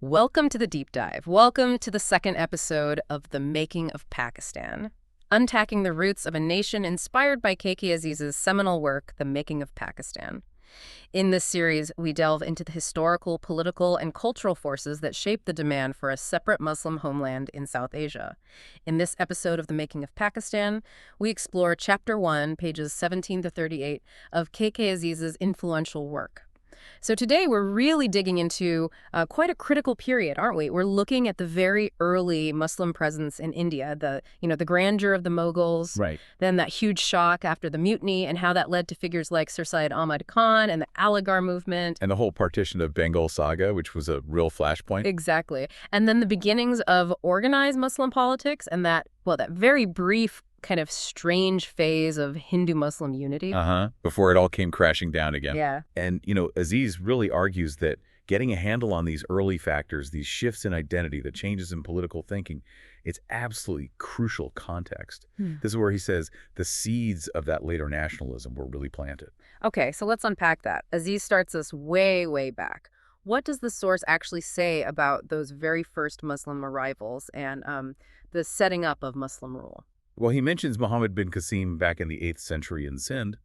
Welcome to the deep dive. Welcome to the second episode of The Making of Pakistan, unpacking the roots of a nation inspired by K.K. Aziz's seminal work, The Making of Pakistan. In this series, we delve into the historical, political, and cultural forces that shaped the demand for a separate Muslim homeland in South Asia. In this episode of The Making of Pakistan, we explore Chapter 1, pages 17 to 38 of K.K. Aziz's influential work. So today we're really digging into quite a critical period, aren't we? We're looking at the very early Muslim presence in India, the grandeur of the Mughals, Right. then that huge shock after the Mutiny, and how that led to figures like Sir Sayyid Ahmad Khan and the Aligarh Movement. And the whole Partition of Bengal saga, which was a real flashpoint. Exactly. And then the beginnings of organized Muslim politics and that very brief kind of strange phase of Hindu-Muslim unity. Before it all came crashing down again. Yeah. And, Aziz really argues that getting a handle on these early factors, these shifts in identity, the changes in political thinking, it's absolutely crucial context. This is where he says the seeds of that later nationalism were really planted. Okay, so let's unpack that. Aziz starts us way, way back. What does the source actually say about those very first Muslim arrivals and the setting up of Muslim rule? Well, he mentions Muhammad bin Qasim back in the 8th century in Sindh,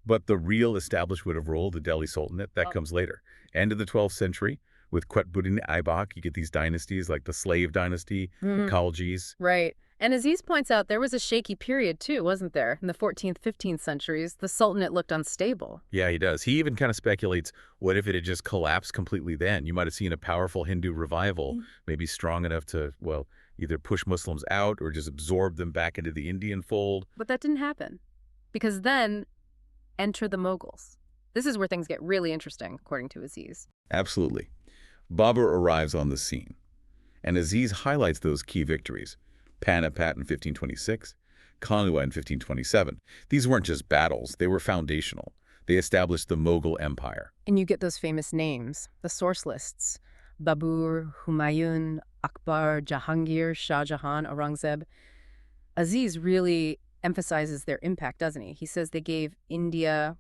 but the real establishment of rule, the Delhi Sultanate, that comes later. End of the 12th century, with Qutbuddin Aibak, you get these dynasties like the Slave Dynasty, the Khaljis. Right. And Aziz points out there was a shaky period too, wasn't there? In the 14th, 15th centuries, the Sultanate looked unstable. Yeah, he does. He even kind of speculates, what if it had just collapsed completely then? You might have seen a powerful Hindu revival, maybe strong enough to, either push Muslims out or just absorb them back into the Indian fold. But that didn't happen, because then enter the Mughals. This is where things get really interesting, according to Aziz. Absolutely. Babur arrives on the scene, and Aziz highlights those key victories. Panipat in 1526, Kanua in 1527. These weren't just battles, they were foundational. They established the Mughal Empire. And you get those famous names, the source lists. Babur, Humayun, Akbar, Jahangir, Shah Jahan, Aurangzeb. Aziz really emphasizes their impact, doesn't he? He says they gave India,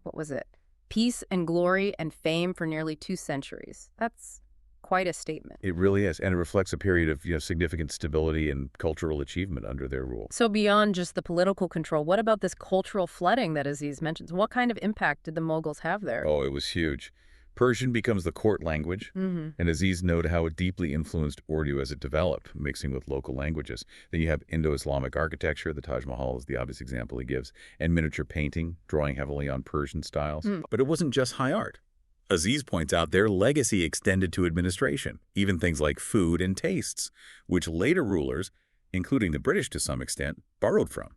peace and glory and fame for nearly 2 centuries. That's quite a statement. It really is, and it reflects a period of significant stability and cultural achievement under their rule. So beyond just the political control, what about this cultural flooding that Aziz mentions? What kind of impact did the Mughals have there? Oh, it was huge. Persian becomes the court language, and Aziz noted how it deeply influenced Urdu as it developed, mixing with local languages. Then you have Indo-Islamic architecture, the Taj Mahal is the obvious example he gives, and miniature painting, drawing heavily on Persian styles. But it wasn't just high art. Aziz points out their legacy extended to administration, even things like food and tastes, which later rulers, including the British to some extent, borrowed from.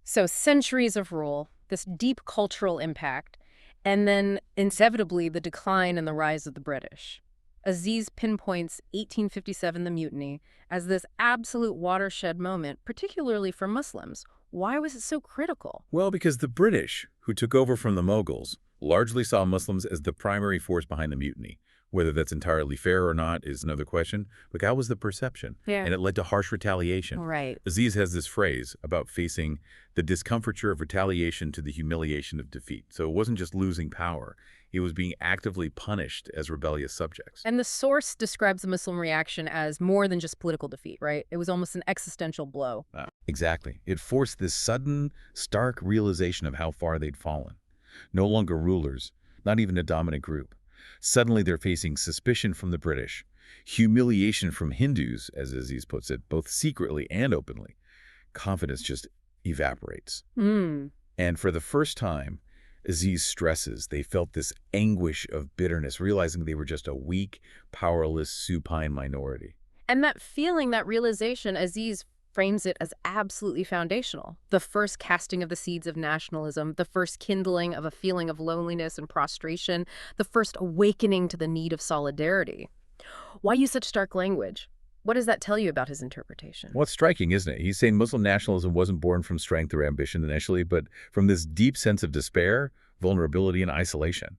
So centuries of rule, this deep cultural impact, and then, inevitably, the decline and the rise of the British. Aziz pinpoints 1857, the Mutiny, as this absolute watershed moment, particularly for Muslims. Why was it so critical? Well, because the British, who took over from the Mughals, largely saw Muslims as the primary force behind the mutiny. Whether that's entirely fair or not is another question, but that was the perception, and it led to harsh retaliation. Right. Aziz has this phrase about facing the discomfiture of retaliation to the humiliation of defeat. So it wasn't just losing power. It was being actively punished as rebellious subjects. And the source describes the Muslim reaction as more than just political defeat, right? It was almost an existential blow. Exactly. It forced this sudden, stark realization of how far they'd fallen. No longer rulers, not even a dominant group. Suddenly they're facing suspicion from the British, humiliation from Hindus, as Aziz puts it, both secretly and openly. Confidence just evaporates. And for the first time, Aziz stresses they felt this anguish of bitterness, realizing they were just a weak, powerless, supine minority. And that feeling, that realization, Aziz frames it as absolutely foundational. The first casting of the seeds of nationalism, the first kindling of a feeling of loneliness and prostration, the first awakening to the need of solidarity. Why use such stark language? What does that tell you about his interpretation? Well, it's striking, isn't it? He's saying Muslim nationalism wasn't born from strength or ambition initially, but from this deep sense of despair, vulnerability, and isolation.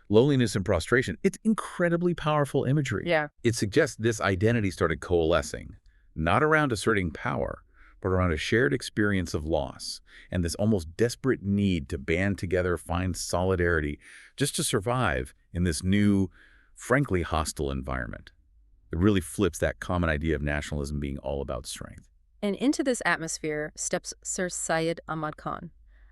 Loneliness and prostration, it's incredibly powerful imagery. Yeah. It suggests this identity started coalescing, not around asserting power, but around a shared experience of loss and this almost desperate need to band together, find solidarity, just to survive in this new, frankly hostile environment. It really flips that common idea of nationalism being all about strength. And into this atmosphere steps Sir Sayyid Ahmad Khan.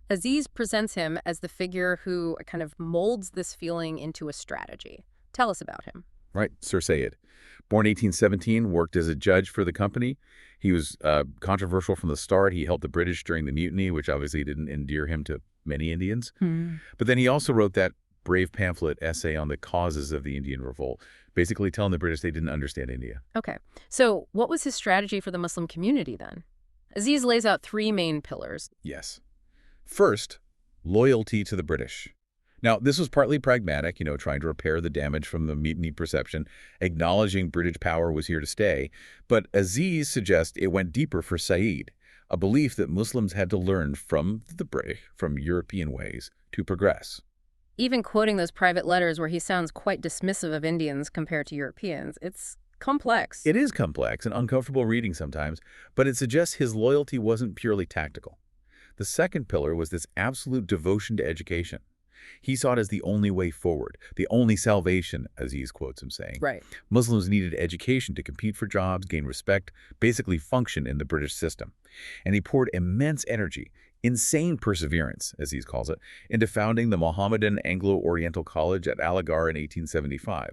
Aziz presents him as the figure who kind of molds this feeling into a strategy. Tell us about him. Right, Sir Sayyid. Born 1817, worked as a judge for the company. He was controversial from the start. He helped the British during the Mutiny, which obviously didn't endear him to many Indians. But then he also wrote that brave pamphlet essay on the causes of the Indian revolt, basically telling the British they didn't understand India. Okay, so what was his strategy for the Muslim community then? Aziz lays out three main pillars. Yes. First, loyalty to the British. Now, this was partly pragmatic, trying to repair the damage from the mutiny perception, acknowledging British power was here to stay. But Aziz suggests it went deeper for Sayyid, a belief that Muslims had to learn from the British, from European ways, to progress. Even quoting those private letters where he sounds quite dismissive of Indians compared to Europeans, it's complex. It is complex and uncomfortable reading sometimes, but it suggests his loyalty wasn't purely tactical. The second pillar was this absolute devotion to education. He saw it as the only way forward, the only salvation, Aziz quotes him saying. Right. Muslims needed education to compete for jobs, gain respect, basically function in the British system. And he poured immense energy, insane perseverance, Aziz calls it, into founding the Mohammedan Anglo-Oriental College at Aligarh in 1875,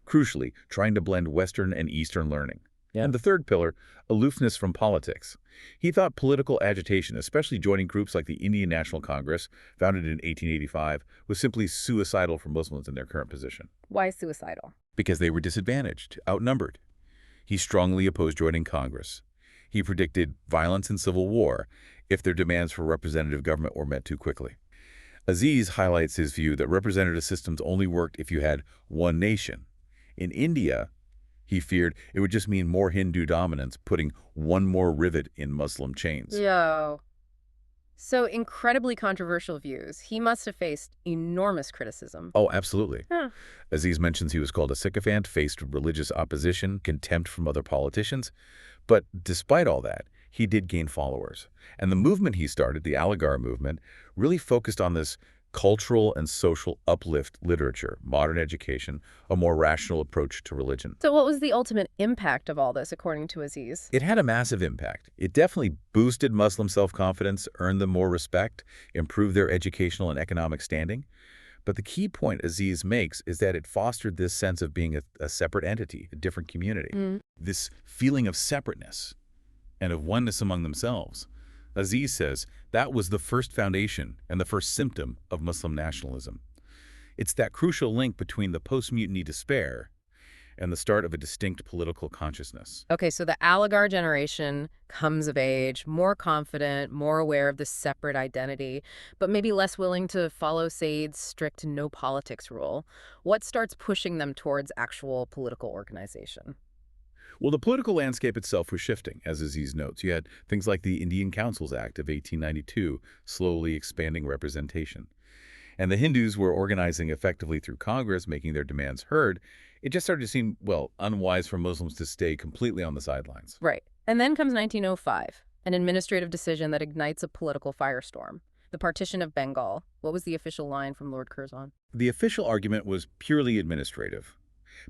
crucially trying to blend Western and Eastern learning. And the third pillar, aloofness from politics. He thought political agitation, especially joining groups like the Indian National Congress, founded in 1885, was simply suicidal for Muslims in their current position. Why suicidal? Because they were disadvantaged, outnumbered. He strongly opposed joining Congress. He predicted violence and civil war if their demands for representative government were met too quickly. Aziz highlights his view that representative systems only worked if you had one nation. In India, he feared it would just mean more Hindu dominance, putting one more rivet in Muslim chains. So incredibly controversial views. He must have faced enormous criticism. Oh, absolutely. Aziz mentions he was called a sycophant, faced religious opposition, contempt from other politicians. But despite all that, he did gain followers. And the movement he started, the Aligarh Movement, really focused on this cultural and social uplift literature, modern education, a more rational approach to religion. So what was the ultimate impact of all this, according to Aziz? It had a massive impact. It definitely boosted Muslim self-confidence, earned them more respect, improved their educational and economic standing. But the key point Aziz makes is that it fostered this sense of being a separate entity, a different community, this feeling of separateness and of oneness among themselves. Aziz says that was the first foundation and the first symptom of Muslim nationalism. It's that crucial link between the post-mutiny despair and the start of a distinct political consciousness. Okay, so the Aligarh generation comes of age, more confident, more aware of the separate identity, but maybe less willing to follow Sayyid's strict no politics rule. What starts pushing them towards actual political organization? Well, the political landscape itself was shifting, as Aziz notes. You had things like the Indian Councils Act of 1892, slowly expanding representation. And the Hindus were organizing effectively through Congress, making their demands heard. It just started to seem, well, unwise for Muslims to stay completely on the sidelines. Right. And then comes 1905, an administrative decision that ignites a political firestorm. The Partition of Bengal. What was the official line from Lord Curzon? The official argument was purely administrative.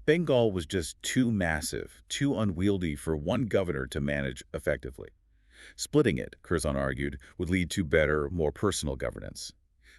Bengal was just too massive, too unwieldy for one governor to manage effectively. Splitting it, Curzon argued, would lead to better, more personal governance.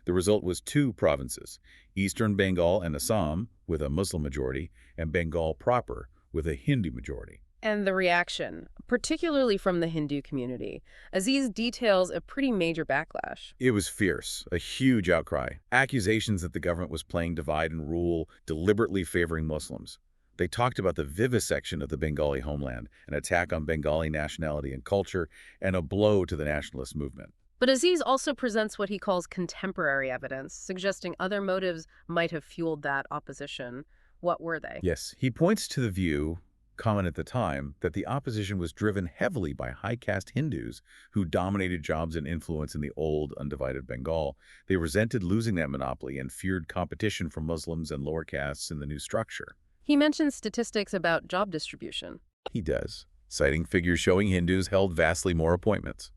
The result was two provinces, Eastern Bengal and Assam, with a Muslim majority, and Bengal proper, with a Hindu majority. And the reaction, particularly from the Hindu community. Aziz details a pretty major backlash. It was fierce, a huge outcry. Accusations that the government was playing divide and rule, deliberately favoring Muslims. They talked about the vivisection of the Bengali homeland, an attack on Bengali nationality and culture, and a blow to the nationalist movement. But Aziz also presents what he calls contemporary evidence, suggesting other motives might have fueled that opposition. What were they? Yes, he points to the view, common at the time, that the opposition was driven heavily by high-caste Hindus who dominated jobs and influence in the old, undivided Bengal. They resented losing that monopoly and feared competition from Muslims and lower castes in the new structure. He mentions statistics about job distribution. He does, citing figures showing Hindus held vastly more appointments.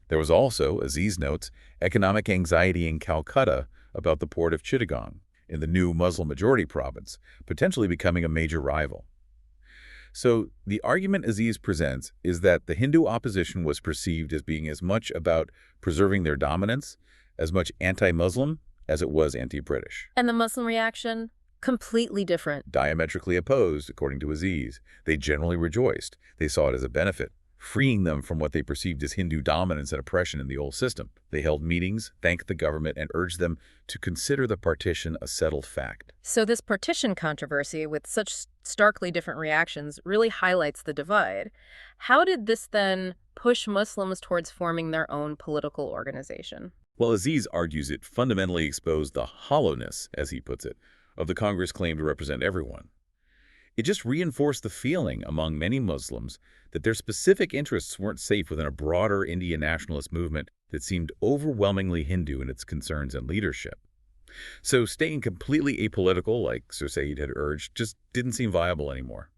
There was also, Aziz notes, economic anxiety in Calcutta about the port of Chittagong, in the new Muslim-majority province, potentially becoming a major rival. So the argument Aziz presents is that the Hindu opposition was perceived as being as much about preserving their dominance, as much anti-Muslim as it was anti-British. And the Muslim reaction? Completely different. Diametrically opposed, according to Aziz. They generally rejoiced. They saw it as a benefit, freeing them from what they perceived as Hindu dominance and oppression in the old system. They held meetings, thanked the government, and urged them to consider the partition a settled fact. So this partition controversy, with such starkly different reactions, really highlights the divide. How did this then push Muslims towards forming their own political organization? Well, Aziz argues it fundamentally exposed the hollowness, as he puts it, of the Congress claim to represent everyone. It just reinforced the feeling among many Muslims that their specific interests weren't safe within a broader Indian nationalist movement that seemed overwhelmingly Hindu in its concerns and leadership. So staying completely apolitical, like Sir Sayyid had urged, just didn't seem viable anymore.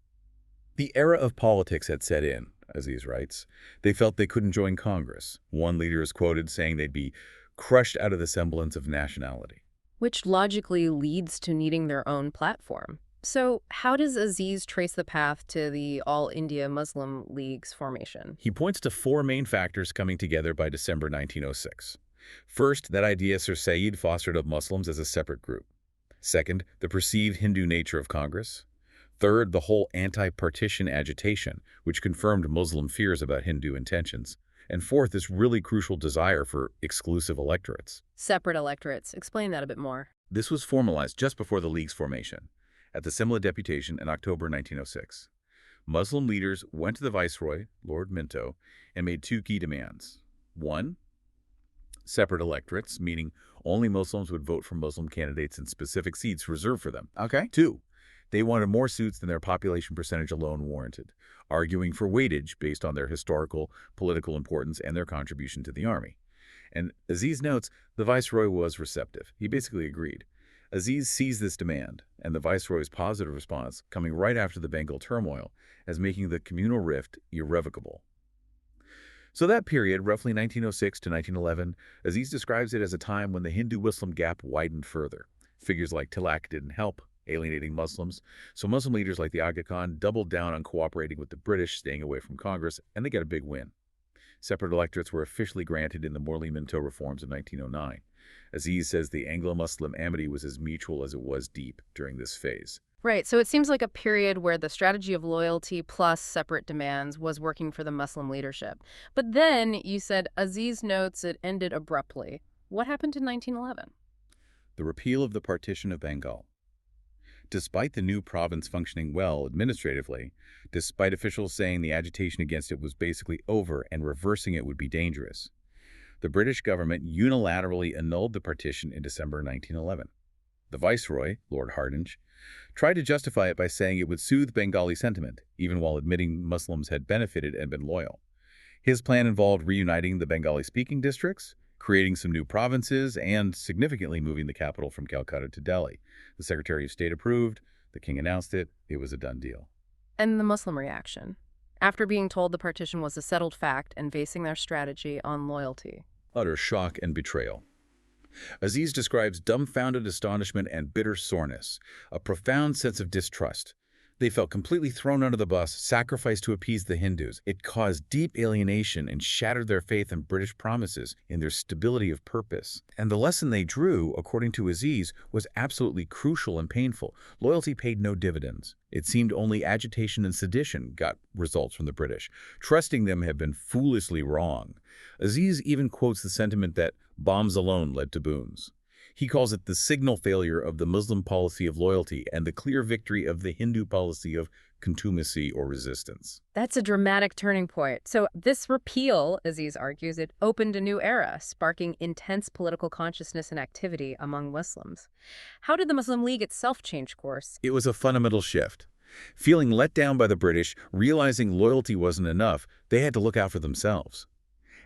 The era of politics had set in, Aziz writes. They felt they couldn't join Congress. One leader is quoted saying they'd be crushed out of the semblance of nationality. Which logically leads to needing their own platform. So how does Aziz trace the path to the All India Muslim League's formation? He points to four main factors coming together by December 1906. First, that idea Sir Sayyid fostered of Muslims as a separate group. Second, the perceived Hindu nature of Congress. Third, the whole anti-partition agitation, which confirmed Muslim fears about Hindu intentions. And fourth, this really crucial desire for exclusive electorates. Separate electorates. Explain that a bit more. This was formalized just before the League's formation, at the Simla deputation in October 1906. Muslim leaders went to the Viceroy, Lord Minto, and made two key demands. One, separate electorates, meaning only Muslims would vote for Muslim candidates in specific seats reserved for them. Okay. Two, they wanted more suits than their population percentage alone warranted, arguing for weightage based on their historical, political importance and their contribution to the army. And Aziz notes, the Viceroy was receptive. He basically agreed. Aziz sees this demand, and the Viceroy's positive response, coming right after the Bengal turmoil, as making the communal rift irrevocable. So that period, roughly 1906 to 1911, Aziz describes it as a time when the Hindu-Muslim gap widened further. Figures like Tilak didn't help, alienating Muslims, so Muslim leaders like the Aga Khan doubled down on cooperating with the British, staying away from Congress, and they got a big win. Separate electorates were officially granted in the Morley-Minto reforms of 1909. Aziz says the Anglo-Muslim amity was as mutual as it was deep during this phase. Right, so it seems like a period where the strategy of loyalty plus separate demands was working for the Muslim leadership. But then, you said, Aziz notes it ended abruptly. What happened in 1911? The repeal of the Partition of Bengal. Despite the new province functioning well administratively, despite officials saying the agitation against it was basically over and reversing it would be dangerous, the British government unilaterally annulled the partition in December 1911. The Viceroy, Lord Hardinge, tried to justify it by saying it would soothe Bengali sentiment, even while admitting Muslims had benefited and been loyal. His plan involved reuniting the Bengali-speaking districts, creating some new provinces, and significantly moving the capital from Calcutta to Delhi. The Secretary of State approved, the king announced it, it was a done deal. And the Muslim reaction, after being told the partition was a settled fact and basing their strategy on loyalty. Utter shock and betrayal. Aziz describes dumbfounded astonishment and bitter soreness, a profound sense of distrust. They felt completely thrown under the bus, sacrificed to appease the Hindus. It caused deep alienation and shattered their faith in British promises, in their stability of purpose. And the lesson they drew, according to Aziz, was absolutely crucial and painful. Loyalty paid no dividends. It seemed only agitation and sedition got results from the British. Trusting them had been foolishly wrong. Aziz even quotes the sentiment that bombs alone led to boons. He calls it the signal failure of the Muslim policy of loyalty and the clear victory of the Hindu policy of contumacy or resistance. That's a dramatic turning point. So this repeal, Aziz argues, it opened a new era, sparking intense political consciousness and activity among Muslims. How did the Muslim League itself change course? It was a fundamental shift. Feeling let down by the British, realizing loyalty wasn't enough, they had to look out for themselves.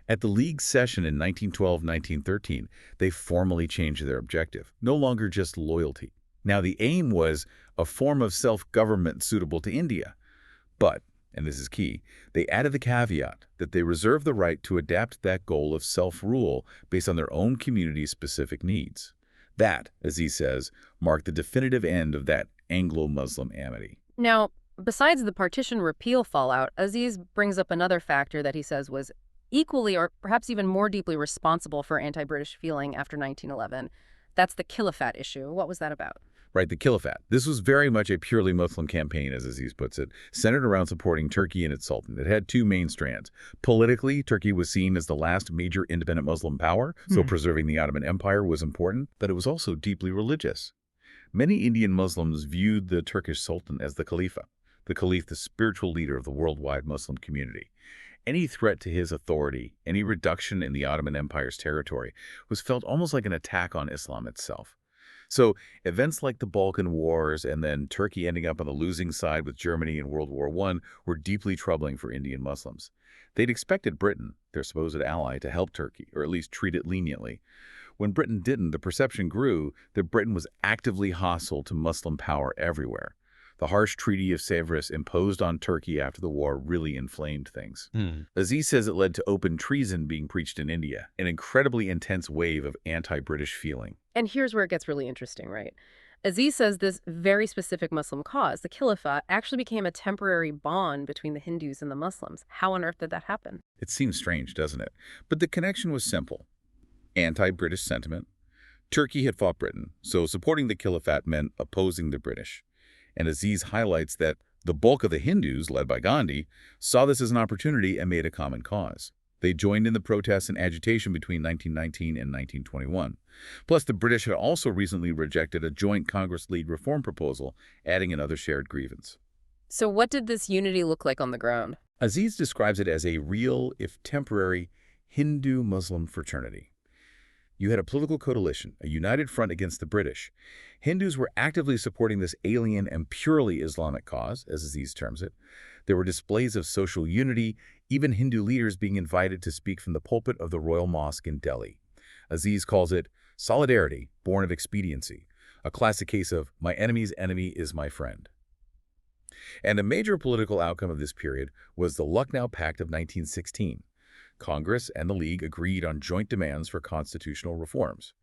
At the League's session in 1912-1913, they formally changed their objective, no longer just loyalty. Now the aim was a form of self-government suitable to India. But, and this is key, they added the caveat that they reserved the right to adapt that goal of self-rule based on their own community's specific needs. That, as he says, marked the definitive end of that Anglo-Muslim amity. Now, Besides the partition repeal fallout, Aziz brings up another factor that he says was equally or perhaps even more deeply responsible for anti-British feeling after 1911. That's the Khilafat issue. What was that about? Right, the Khilafat. This was very much a purely Muslim campaign, as Aziz puts it, centered around supporting Turkey and its sultan. It had two main strands. Politically, Turkey was seen as the last major independent Muslim power, so preserving the Ottoman Empire was important, but it was also deeply religious. Many Indian Muslims viewed the Turkish sultan as the Khalifa, the caliph, the spiritual leader of the worldwide Muslim community. Any threat to his authority, any reduction in the Ottoman Empire's territory, was felt almost like an attack on Islam itself. So events like the Balkan Wars and then Turkey ending up on the losing side with Germany in World War I were deeply troubling for Indian Muslims. They'd expected Britain, their supposed ally, to help Turkey, or at least treat it leniently. When Britain didn't, the perception grew that Britain was actively hostile to Muslim power everywhere. The harsh Treaty of Sèvres imposed on Turkey after the war really inflamed things. Aziz says it led to open treason being preached in India, an incredibly intense wave of anti-British feeling. And here's where it gets really interesting, right? Aziz says this very specific Muslim cause, the Khilafat, actually became a temporary bond between the Hindus and the Muslims. How on earth did that happen? It seems strange, doesn't it? But the connection was simple. Anti-British sentiment. Turkey had fought Britain, so supporting the Khilafat meant opposing the British. And Aziz highlights that the bulk of the Hindus, led by Gandhi, saw this as an opportunity and made a common cause. They joined in the protests and agitation between 1919 and 1921. Plus, the British had also recently rejected a joint Congress-led reform proposal, adding another shared grievance. So what did this unity look like on the ground? Aziz describes it as a real, if temporary, Hindu-Muslim fraternity. You had a political coalition, a united front against the British. Hindus were actively supporting this alien and purely Islamic cause, as Aziz terms it. There were displays of social unity, even Hindu leaders being invited to speak from the pulpit of the Royal Mosque in Delhi. Aziz calls it solidarity, born of expediency, a classic case of my enemy's enemy is my friend. And a major political outcome of this period was the Lucknow Pact of 1916. Congress and the League agreed on joint demands for constitutional reforms.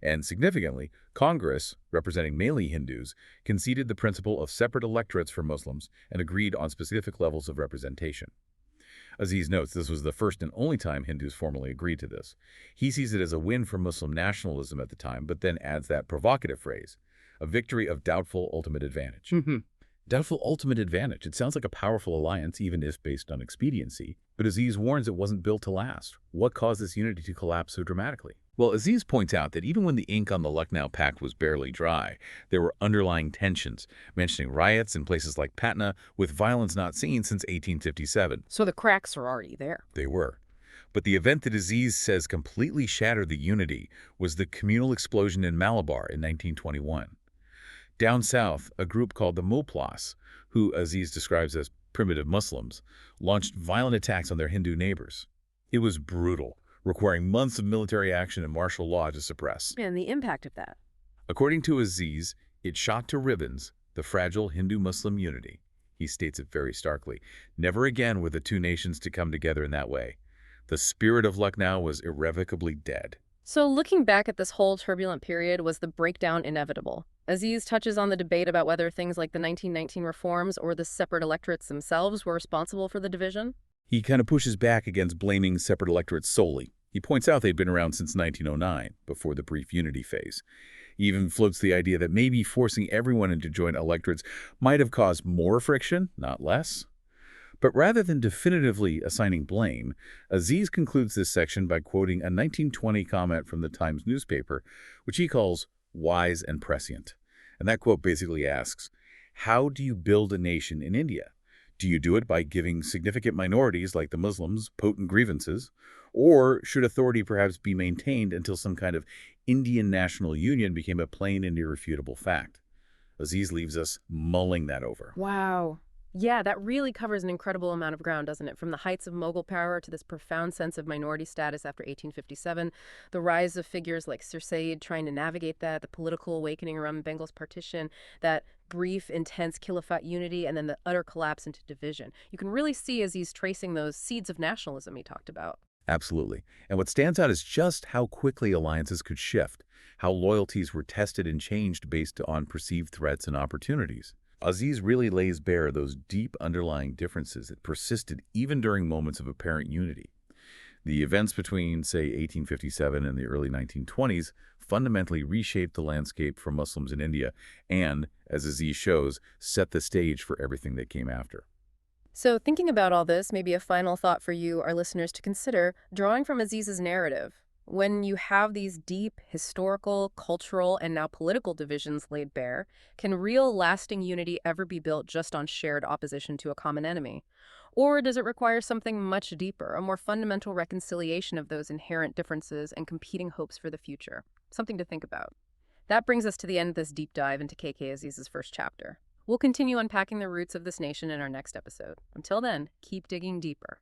And significantly, Congress, representing mainly Hindus, conceded the principle of separate electorates for Muslims and agreed on specific levels of representation. Aziz notes this was the first and only time Hindus formally agreed to this. He sees it as a win for Muslim nationalism at the time, but then adds that provocative phrase, a victory of doubtful ultimate advantage. Doubtful ultimate advantage. It sounds like a powerful alliance, even if based on expediency. But Aziz warns it wasn't built to last. What caused this unity to collapse so dramatically? Well, Aziz points out that even when the ink on the Lucknow Pact was barely dry, there were underlying tensions, mentioning riots in places like Patna, with violence not seen since 1857. So the cracks are already there. They were. But the event that Aziz says completely shattered the unity was the communal explosion in Malabar in 1921. Down south, a group called the Mulplas, who Aziz describes as primitive Muslims, launched violent attacks on their Hindu neighbors. It was brutal, requiring months of military action and martial law to suppress. And the impact of that. According to Aziz, it shot to ribbons the fragile Hindu-Muslim unity. He states it very starkly. Never again were the two nations to come together in that way. The spirit of Lucknow was irrevocably dead. So looking back at this whole turbulent period, was the breakdown inevitable? Aziz touches on the debate about whether things like the 1919 reforms or the separate electorates themselves were responsible for the division. He kind of pushes back against blaming separate electorates solely. He points out they'd been around since 1909, before the brief unity phase. He even floats the idea that maybe forcing everyone into joint electorates might have caused more friction, not less. But rather than definitively assigning blame, Aziz concludes this section by quoting a 1920 comment from the Times newspaper, which he calls wise and prescient. And that quote basically asks, how do you build a nation in India? Do you do it by giving significant minorities like the Muslims potent grievances? Or should authority perhaps be maintained until some kind of Indian national union became a plain and irrefutable fact? Aziz leaves us mulling that over. Wow. Yeah, that really covers an incredible amount of ground, doesn't it? From the heights of Mughal power to this profound sense of minority status after 1857, the rise of figures like Sir Sayyid trying to navigate that, the political awakening around Bengal's partition, that brief, intense Khilafat unity, and then the utter collapse into division. You can really see as he's tracing those seeds of nationalism he talked about. Absolutely. And what stands out is just how quickly alliances could shift, how loyalties were tested and changed based on perceived threats and opportunities. Aziz really lays bare those deep underlying differences that persisted even during moments of apparent unity. The events between, say, 1857 and the early 1920s fundamentally reshaped the landscape for Muslims in India and, as Aziz shows, set the stage for everything that came after. So thinking about all this, maybe a final thought for you, our listeners, to consider, drawing from Aziz's narrative. When you have these deep historical, cultural, and now political divisions laid bare, can real lasting unity ever be built just on shared opposition to a common enemy? Or does it require something much deeper, a more fundamental reconciliation of those inherent differences and competing hopes for the future? Something to think about. That brings us to the end of this deep dive into KK Aziz's first chapter. We'll continue unpacking the roots of this nation in our next episode. Until then, keep digging deeper.